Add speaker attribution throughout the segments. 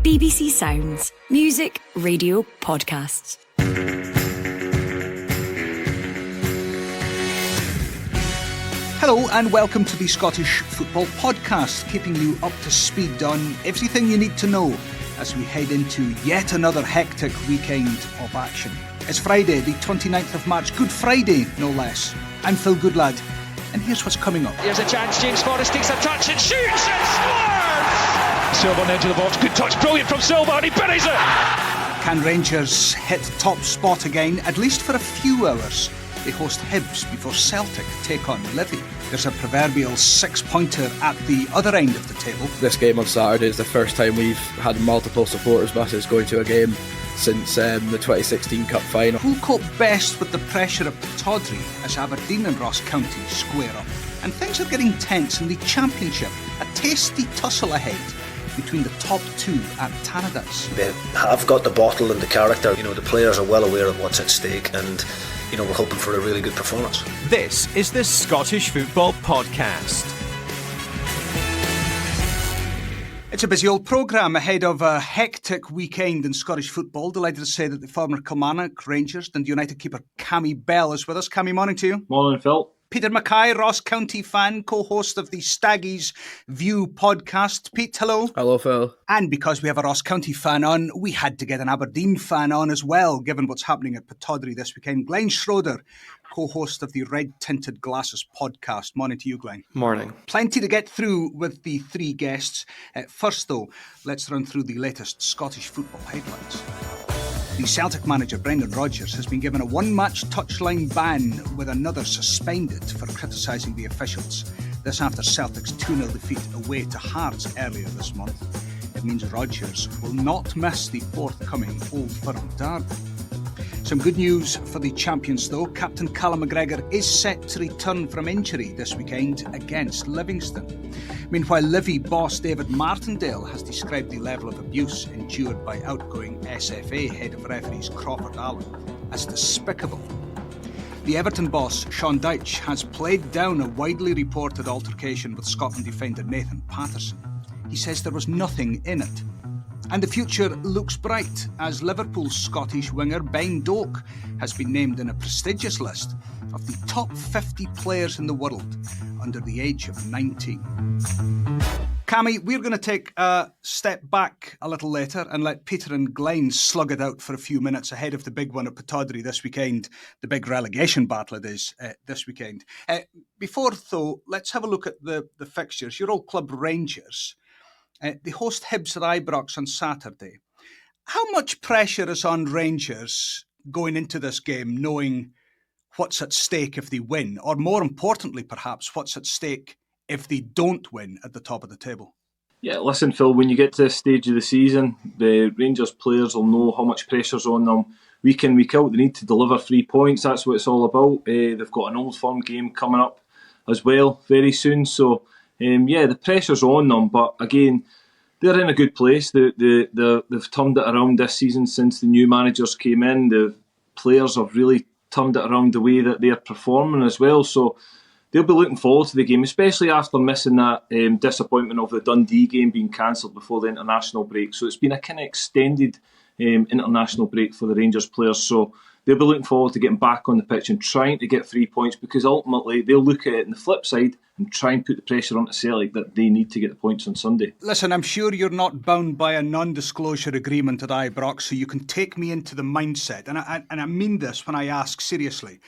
Speaker 1: BBC Sounds. Music, radio, podcasts.
Speaker 2: Hello and welcome to the Scottish Football Podcast, keeping you up to speed on everything you need to know as we head into yet another hectic weekend of action. It's Friday, the 29th of March, Good Friday, no less. I'm Phil Goodlad, and here's what's coming up.
Speaker 3: Here's a chance, James Forrest takes a touch and shoots and scores! Silva on the edge of the box, good touch, brilliant from Silva, and he buries it!
Speaker 2: Can Rangers hit top spot again, at least for a few hours? They host Hibs before Celtic take on Livy. There's a proverbial six-pointer at the other end of the table.
Speaker 4: This game on Saturday is the first time we've had multiple supporters buses going to a game since the 2016 Cup final.
Speaker 2: Who'll cope best with the pressure of Pittodrie as Aberdeen and Ross County square up? And things are getting tense in the Championship. A tasty tussle ahead between the top two at Tannadice.
Speaker 5: They have got the bottle and the character. The players are well aware of what's at stake, and we're hoping for a really good performance.
Speaker 6: This is the Scottish Football Podcast.
Speaker 2: It's a busy old programme ahead of a hectic weekend in Scottish football. Delighted to say that the former Kilmarnock, Rangers and United keeper Cammy Bell is with us. Cammy, morning to you.
Speaker 7: Morning, Phil.
Speaker 2: Peter Mackay, Ross County fan, co-host of the Staggies View podcast. Pete, hello.
Speaker 4: Hello, Phil.
Speaker 2: And because we have a Ross County fan on, we had to get an Aberdeen fan on as well, given what's happening at Pittodrie this weekend. Glenn Schroeder, co-host of the Red Tinted Glasses podcast. Morning to you, Glenn.
Speaker 7: Morning.
Speaker 2: Plenty to get through with the three guests. First, though, let's run through the latest Scottish football headlines. The Celtic manager, Brendan Rodgers, has been given a one-match touchline ban with another suspended for criticising the officials. This after Celtic's 2-0 defeat away to Hearts earlier this month. It means Rodgers will not miss the forthcoming Old Firm derby. Some good news for the champions though. Captain Callum McGregor is set to return from injury this weekend against Livingston. Meanwhile, Livy boss David Martindale has described the level of abuse endured by outgoing SFA head of referees Crawford Allen as despicable. The Everton boss Sean Dyche has played down a widely reported altercation with Scotland defender Nathan Patterson. He says there was nothing in it. And the future looks bright as Liverpool's Scottish winger Ben Doak has been named in a prestigious list of the top 50 players in the world under the age of 19. Cammy, we're going to take a step back a little later and let Peter and Glenn slug it out for a few minutes ahead of the big one at Pittodrie this weekend, the big relegation battle it is this weekend. Before, though, let's have a look at the fixtures. Your old club Rangers. They host Hibs at Ibrox on Saturday. How much pressure is on Rangers going into this game, knowing what's at stake if they win? Or more importantly, perhaps, what's at stake if they don't win at the top of the table?
Speaker 7: Yeah, listen, Phil, when you get to this stage of the season, the Rangers players will know how much pressure's on them. Week in, week out, they need to deliver 3 points. That's what it's all about. They've got an Old Firm game coming up as well very soon. So, the pressure's on them, but again, they're in a good place. They've turned it around this season since the new managers came in. The players have really turned it around the way that they're performing as well. So they'll be looking forward to the game, especially after missing that disappointment of the Dundee game being cancelled before the international break. So it's been a kind of extended international break for the Rangers players. So they'll be looking forward to getting back on the pitch and trying to get 3 points, because ultimately they'll look at it on the flip side and try and put the pressure onto Celtic that they need to get the points on Sunday.
Speaker 2: Listen, I'm sure you're not bound by a non-disclosure agreement at Ibrox, so you can take me into the mindset. And I mean this when I ask seriously.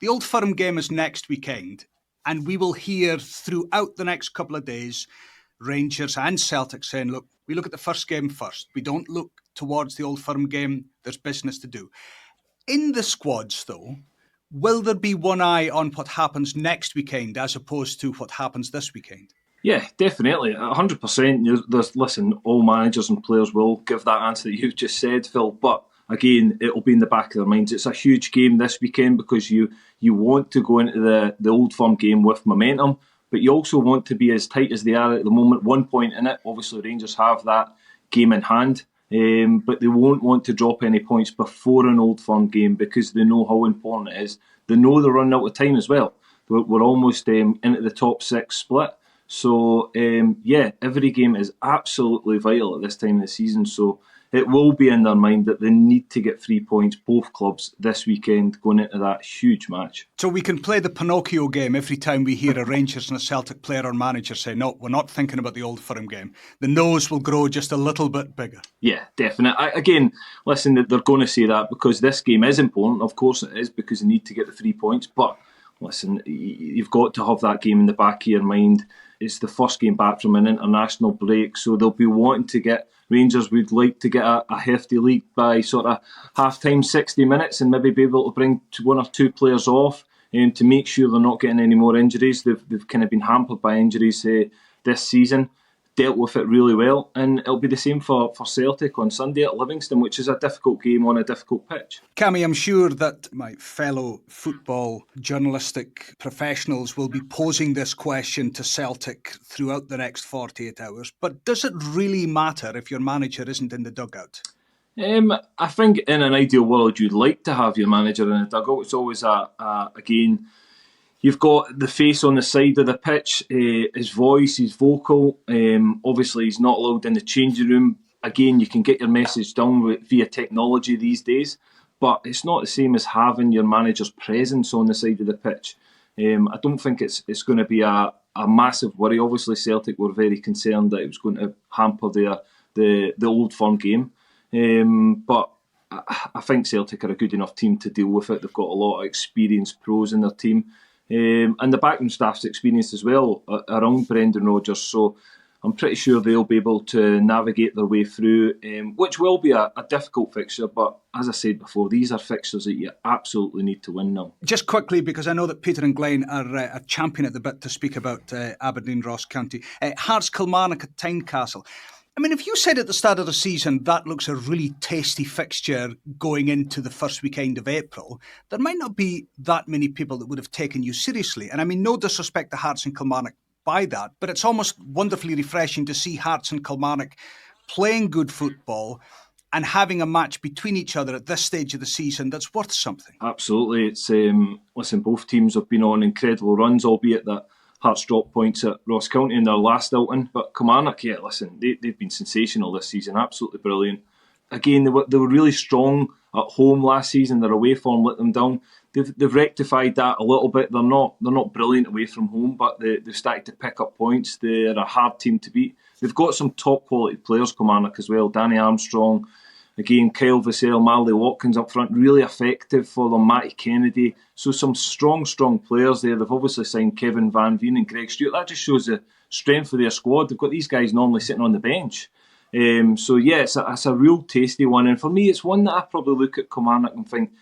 Speaker 2: The Old Firm game is next weekend, and we will hear throughout the next couple of days Rangers and Celtic saying, look, we look at the first game first. We don't look towards the Old Firm game. There's business to do. In the squads, though, will there be one eye on what happens next weekend as opposed to what happens this weekend?
Speaker 7: Yeah, definitely. 100%. Listen, all managers and players will give that answer that you've just said, Phil. But again, it'll be in the back of their minds. It's a huge game this weekend because you want to go into the Old Firm game with momentum, but you also want to be as tight as they are at the moment. 1 point in it. Obviously, Rangers have that game in hand. But they won't want to drop any points before an Old Firm game because they know how important it is. They know they're running out of time as well. We're almost into the top 6 split. So, every game is absolutely vital at this time of the season. So it will be in their mind that they need to get 3 points, both clubs, this weekend, going into that huge match.
Speaker 2: So we can play the Pinocchio game every time we hear a Rangers and a Celtic player or manager say, no, we're not thinking about the Old Firm game. The nose will grow just a little bit bigger.
Speaker 7: Yeah, definitely. Again, listen, they're going to say that because this game is important. Of course it is, because they need to get the 3 points. But listen, you've got to have that game in the back of your mind. It's the first game back from an international break, so they'll be wanting to get... Rangers would like to get a hefty lead by sort of half-time, 60 minutes, and maybe be able to bring 1 or 2 players off to make sure they're not getting any more injuries. They've kind of been hampered by injuries this season, dealt with it really well, and it'll be the same for Celtic on Sunday at Livingston, which is a difficult game on a difficult pitch.
Speaker 2: Cammy, I'm sure that my fellow football journalistic professionals will be posing this question to Celtic throughout the next 48 hours, but does it really matter if your manager isn't in the dugout?
Speaker 7: I think in an ideal world you'd like to have your manager in the dugout. It's always again... You've got the face on the side of the pitch, his voice, his vocal. Obviously, he's not allowed in the changing room. Again, you can get your message down via technology these days, but it's not the same as having your manager's presence on the side of the pitch. I don't think it's going to be a massive worry. Obviously, Celtic were very concerned that it was going to hamper the Old Firm game. But I think Celtic are a good enough team to deal with it. They've got a lot of experienced pros in their team. And the backroom staff's experienced as well around Brendan Rodgers, so I'm pretty sure they'll be able to navigate their way through, which will be a difficult fixture, but as I said before, these are fixtures that you absolutely need to win now.
Speaker 2: Just quickly, because I know that Peter and Glenn are champion at the bit to speak about Aberdeen Ross County. Hearts Kilmarnock at Tynecastle. I mean, if you said at the start of the season that looks a really tasty fixture going into the first weekend of April, there might not be that many people that would have taken you seriously. And I mean, no disrespect to Hearts and Kilmarnock by that, but it's almost wonderfully refreshing to see Hearts and Kilmarnock playing good football and having a match between each other at this stage of the season that's worth something.
Speaker 7: Absolutely. It's listen, both teams have been on incredible runs, albeit that Hearts dropped points at Ross County in their last outing, but Kilmarnock, they've been sensational this season, absolutely brilliant. Again, they were really strong at home last season. Their away form let them down. They've rectified that a little bit. They're not brilliant away from home, but they've started to pick up points. They're a hard team to beat. They've got some top quality players, Kilmarnock as well. Danny Armstrong, again, Kyle Vassell, Marley Watkins up front, really effective for them. Matty Kennedy. So some strong players there. They've obviously signed Kevin Van Veen and Greg Stewart. That just shows the strength of their squad. They've got these guys normally sitting on the bench. It's a real tasty one. And for me, it's one that I probably look at Kilmarnock and think,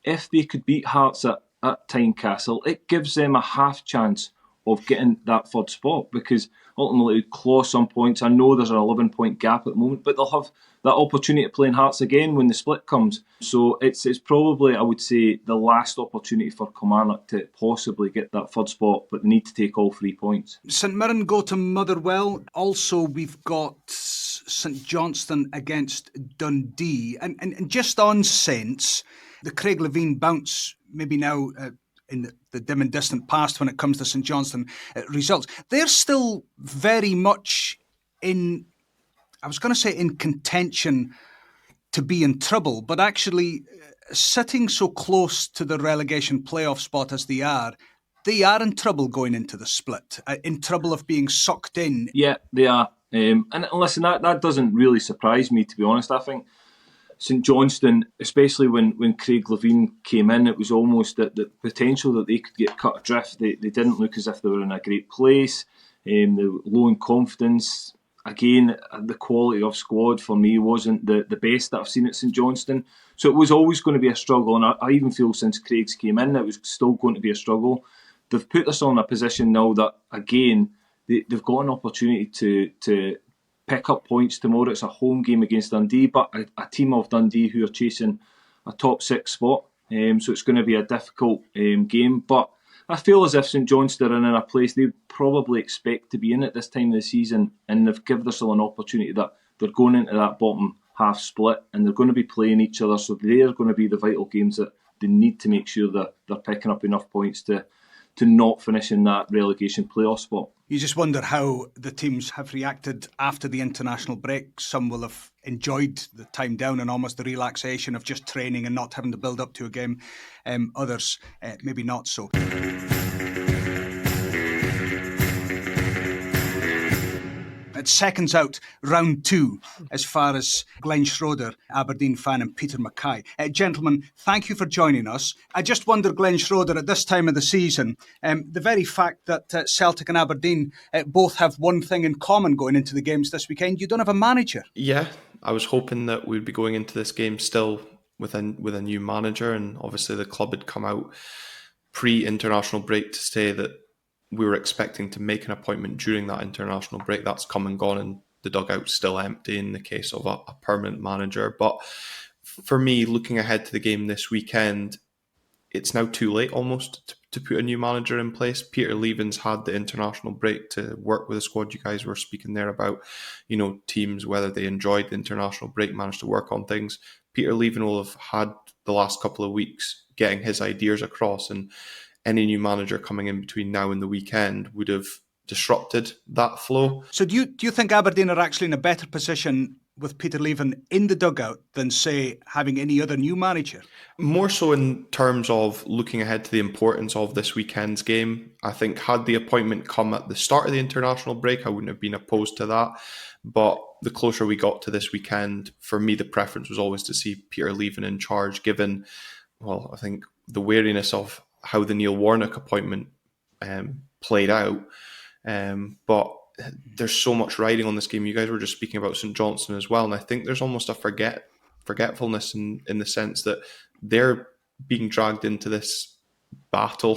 Speaker 7: if they could beat Hearts at Tynecastle, it gives them a half chance of getting that third spot, because ultimately it would claw some points. I know there's an 11-point gap at the moment, but they'll have that opportunity to play in Hearts again when the split comes. So it's probably, I would say, the last opportunity for Kilmarnock to possibly get that third spot, but they need to take all 3 points.
Speaker 2: St Mirren go to Motherwell. Also, we've got St Johnstone against Dundee. And just on Saints, the Craig Levein bounce, maybe now in the dim and distant past when it comes to St Johnstone results, they're still very much in, I was going to say in contention to be in trouble, but actually sitting so close to the relegation playoff spot as they are in trouble going into the split, in trouble of being sucked in. Yeah,
Speaker 7: they are. And listen, that doesn't really surprise me, to be honest. I think St Johnstone, especially when Craig Levein came in, it was almost the potential that they could get cut adrift. They didn't look as if they were in a great place. They were low in confidence. Again, the quality of squad for me wasn't the best that I've seen at St Johnstone. So it was always going to be a struggle. And I even feel since Craig's came in, it was still going to be a struggle. They've put us in a position now that, again, they've got an opportunity to pick up points tomorrow. It's a home game against Dundee, but a team of Dundee who are chasing a top 6 spot. So it's going to be a difficult game. But I feel as if St Johnstone are in a place they probably expect to be in at this time of the season, and they've given themselves an opportunity that they're going into that bottom half split and they're going to be playing each other. So they're going to be the vital games that they need to make sure that they're picking up enough points to not finish in that relegation playoff spot.
Speaker 2: You just wonder how the teams have reacted after the international break. Some will have enjoyed the time down and almost the relaxation of just training and not having to build up to a game. Others, maybe not so. It's seconds out, round 2, as far as Glenn Schroeder, Aberdeen fan, and Peter Mackay. Gentlemen, thank you for joining us. I just wonder, Glenn Schroeder, at this time of the season, the very fact that Celtic and Aberdeen both have one thing in common going into the games this weekend, you don't have a manager.
Speaker 8: Yeah, I was hoping that we'd be going into this game still with a new manager, and obviously the club had come out pre-international break to say that we were expecting to make an appointment during that international break. That's come and gone, and the dugout's still empty in the case of a permanent manager. But for me, looking ahead to the game this weekend, it's now too late almost to put a new manager in place. Peter Leven's had the international break to work with the squad. You guys were speaking there about, teams, whether they enjoyed the international break, managed to work on things. Peter Leven will have had the last couple of weeks getting his ideas across, and any new manager coming in between now and the weekend would have disrupted that flow.
Speaker 2: So do you think Aberdeen are actually in a better position with Peter Leven in the dugout than, say, having any other new manager?
Speaker 8: More so in terms of looking ahead to the importance of this weekend's game. I think had the appointment come at the start of the international break, I wouldn't have been opposed to that. But the closer we got to this weekend, for me, the preference was always to see Peter Leven in charge, given, I think the wariness of how the Neil Warnock appointment played out. But there's so much riding on this game. You guys were just speaking about St Johnstone as well, and I think there's almost a forgetfulness in the sense that they're being dragged into this battle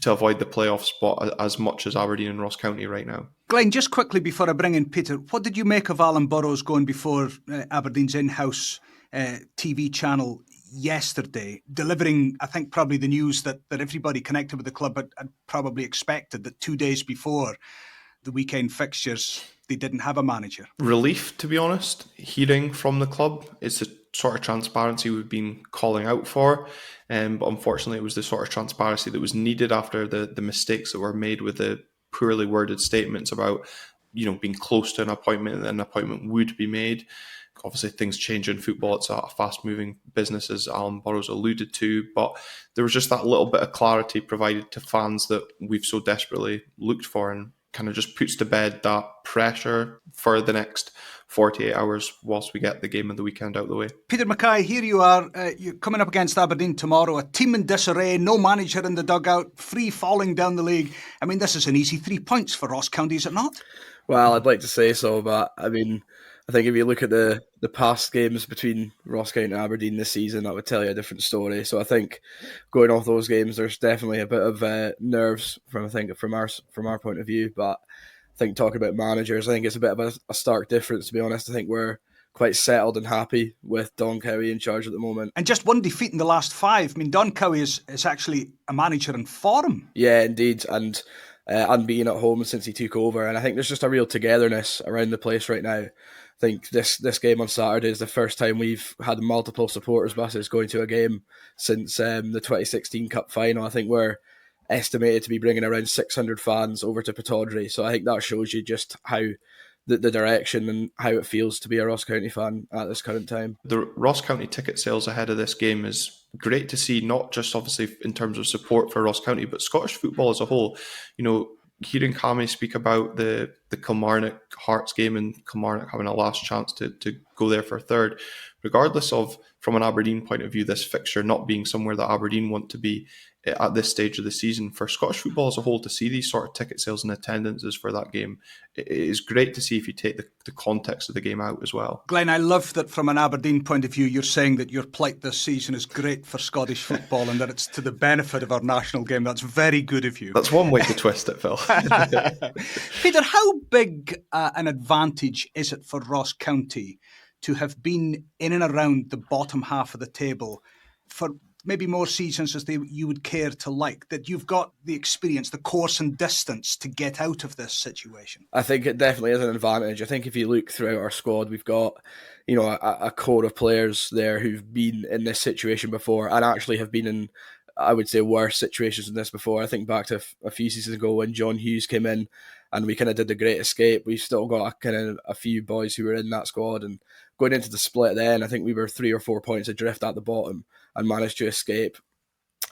Speaker 8: to avoid the playoff spot as much as Aberdeen and Ross County right now.
Speaker 2: Glenn, just quickly before I bring in Peter, what did you make of Alan Burrows going before Aberdeen's in-house TV channel yesterday, delivering, I think, probably the news that everybody connected with the club had probably expected, that 2 days before the weekend fixtures, they didn't have a manager? Relief,
Speaker 8: to be honest, hearing from the club. It's the sort of transparency we've been calling out for, but unfortunately it was the sort of transparency that was needed after the mistakes that were made with the poorly worded statements about being close to an appointment and an appointment would be made. Obviously, things change in football. It's a fast-moving business, as Alan Burrows alluded to. But there was just that little bit of clarity provided to fans that we've so desperately looked for, and kind of just puts to bed that pressure for the next 48 hours whilst we get the game of the weekend out of the way.
Speaker 2: Peter Mackay, here you are. You're coming up against Aberdeen tomorrow. A team in disarray, no manager in the dugout, free falling down the league. I mean, this is an easy 3 points for Ross County, is it not?
Speaker 4: Well, I'd like to say so, but I mean, I think if you look at the past games between Ross County and Aberdeen this season, that would tell you a different story. So I think going off those games, there's definitely a bit of nerves from our point of view. But I think talking about managers, I think it's a bit of a stark difference, to be honest. I think we're quite settled and happy with Don Cowie in charge at the moment.
Speaker 2: And just one defeat in the last 5. I mean, Don Cowie is actually a manager in form.
Speaker 4: Yeah, indeed. And unbeaten at home since he took over. And I think there's just a real togetherness around the place right now. I think this game on Saturday is the first time we've had multiple supporters buses going to a game since the 2016 Cup final. I think we're estimated to be bringing around 600 fans over to Pittodrie. So I think that shows you just how the direction and how it feels to be a Ross County fan at this current time.
Speaker 8: The Ross County ticket sales ahead of this game is great to see, not just obviously in terms of support for Ross County, but Scottish football as a whole. Hearing Cammy speak about the Kilmarnock Hearts game and Kilmarnock having a last chance to go there for third, regardless of, from an Aberdeen point of view, this fixture not being somewhere that Aberdeen want to be at this stage of the season, for Scottish football as a whole to see these sort of ticket sales and attendances for that game, it is great to see if you take the context of the game out as well.
Speaker 2: Glenn, I love that from an Aberdeen point of view, you're saying that your plight this season is great for Scottish football and that it's to the benefit of our national game. That's very good of you.
Speaker 8: That's one way to twist it, Phil.
Speaker 2: Peter, how big an advantage is it for Ross County to have been in and around the bottom half of the table for maybe more seasons as you would care to like, that you've got the experience, the course and distance to get out of this situation?
Speaker 4: I think it definitely is an advantage. I think if you look throughout our squad, we've got a core of players there who've been in this situation before and actually have been in, I would say, worse situations than this before. I think back to a few seasons ago when John Hughes came in and we kind of did the Great Escape. We've still got a few boys who were in that squad, and going into the split then, I think we were 3 or 4 points adrift at the bottom and managed to escape.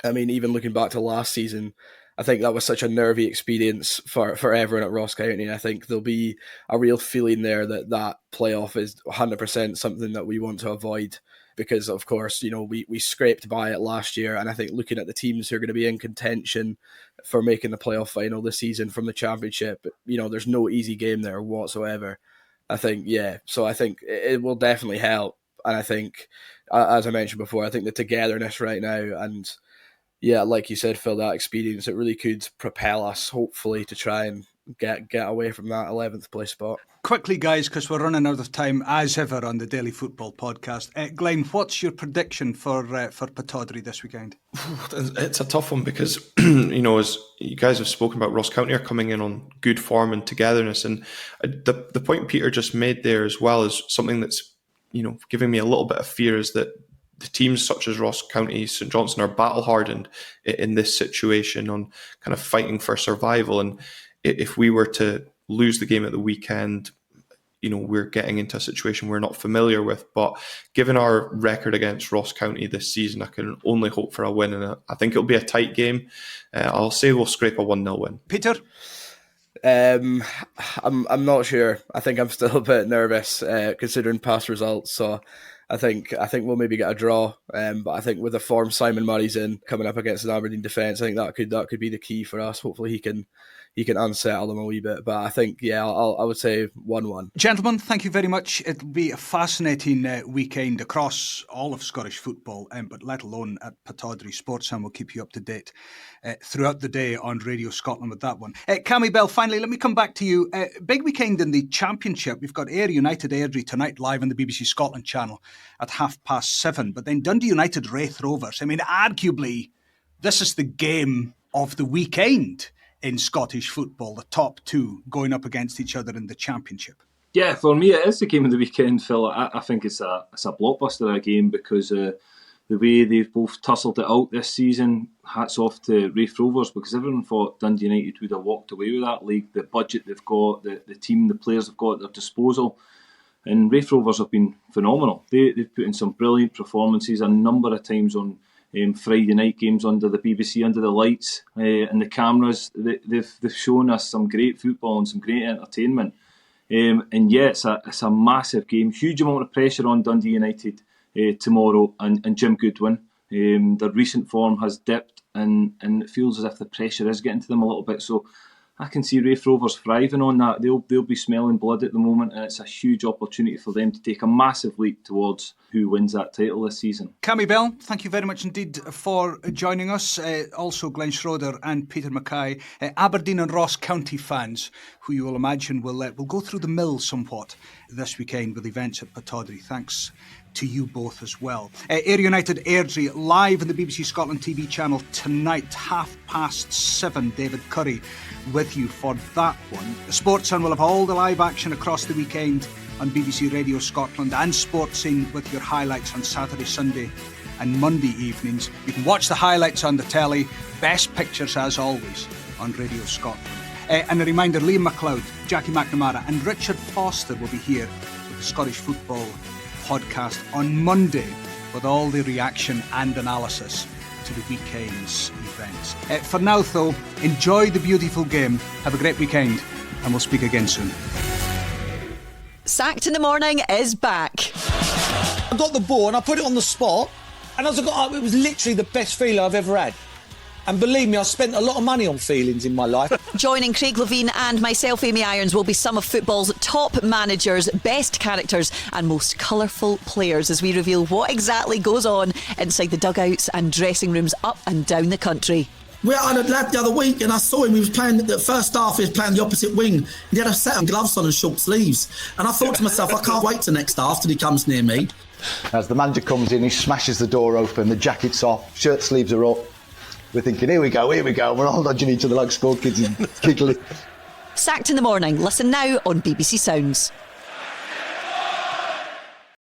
Speaker 4: I mean, even looking back to last season, I think that was such a nervy experience for everyone at Ross County, and I think there'll be a real feeling there that playoff is 100% something that we want to avoid, because of course, you know, we scraped by it last year, and I think looking at the teams who are going to be in contention for making the playoff final this season from the Championship, you know, there's no easy game there whatsoever. I think it will definitely help, and I think, as I mentioned before, I think the togetherness right now, and yeah, like you said, Phil, that experience, it really could propel us, hopefully, to try and get away from that 11th place spot.
Speaker 2: Quickly, guys, because we're running out of time, as ever, on the Daily Football Podcast. Glenn, what's your prediction for Pittodrie this weekend?
Speaker 8: It's a tough one because, you know, as you guys have spoken about, Ross County are coming in on good form and togetherness. And the point Peter just made there as well is something that's, you know, giving me a little bit of fear, is that the teams such as Ross County, St Johnstone are battle-hardened in this situation on kind of fighting for survival. And if we were to lose the game at the weekend, you know, we're getting into a situation we're not familiar with. But given our record against Ross County this season, I can only hope for a win. And I think it'll be a tight game. I'll say we'll scrape a 1-0 win.
Speaker 2: Peter?
Speaker 4: I'm not sure. I think I'm still a bit nervous considering past results. So I think we'll maybe get a draw, but I think with the form Simon Murray's in coming up against an Aberdeen defence, I think that could be the key for us. Hopefully he can unsettle them a wee bit. But I think, I would say 1-1.
Speaker 2: Gentlemen, thank you very much. It'll be a fascinating weekend across all of Scottish football, but let alone at Pittodrie. Sportsound will keep you up to date throughout the day on Radio Scotland with that one. Cammy Bell, finally, let me come back to you. Big weekend in the Championship. We've got Ayr United Airdrie tonight live on the BBC Scotland channel at 7:30. But then Dundee United Raith Rovers. I mean, arguably, this is the game of the weekend in Scottish football, the top two going up against each other in the Championship.
Speaker 7: Yeah, for me it is the game of the weekend, Phil. I think it's a blockbuster, a game, because the way they've both tussled it out this season. Hats off to Raith Rovers, because everyone thought Dundee United would have walked away with that league. The budget they've got, the team, the players they've got at their disposal. And Raith Rovers have been phenomenal. They've put in some brilliant performances a number of times on Friday night games under the BBC, under the lights and the cameras. They've shown us some great football and some great entertainment. And yeah, it's a massive game. Huge amount of pressure on Dundee United tomorrow and Jim Goodwin. Their recent form has dipped, and it feels as if the pressure is getting to them a little bit. So I can see Raith Rovers thriving on that. They'll be smelling blood at the moment, and it's a huge opportunity for them to take a massive leap towards who wins that title this season.
Speaker 2: Cammy Bell, thank you very much indeed for joining us. Also Glenn Schroeder and Peter Mackay, Aberdeen and Ross County fans, who you will imagine will go through the mill somewhat this weekend with events at Pittodrie. Thanks to you both as well. Ayr United Airdrie live on the BBC Scotland TV channel tonight, 7:30. David Curry with you for that one. The Sportsound will have all the live action across the weekend on BBC Radio Scotland and Sportscene with your highlights on Saturday, Sunday and Monday evenings. You can watch the highlights on the telly, best pictures as always on Radio Scotland. And a reminder, Liam MacLeod, Jackie McNamara and Richard Foster will be here with the Scottish Football Podcast on Monday with all the reaction and analysis to the weekend's events. For now, though, enjoy the beautiful game. Have a great weekend, and we'll speak again soon.
Speaker 9: Sacked in the Morning is back.
Speaker 10: I got the ball and I put it on the spot, and as I got up, it was literally the best feeling I've ever had. And believe me, I spent a lot of money on feelings in my life.
Speaker 9: Joining Craig Levine and myself, Amy Irons, will be some of football's top managers, best characters and most colourful players as we reveal what exactly goes on inside the dugouts and dressing rooms up and down the country.
Speaker 11: We had a lad the other week and I saw him, he was playing, the first half he was playing the opposite wing. He had a set of gloves on and short sleeves. And I thought to myself, I can't wait till next half till he comes near me.
Speaker 12: As the manager comes in, he smashes the door open, the jacket's off, shirt sleeves are up. We're thinking, here we go, we're all nudging each other like school kids and giggling.
Speaker 9: Sacked in the Morning, listen now on BBC Sounds.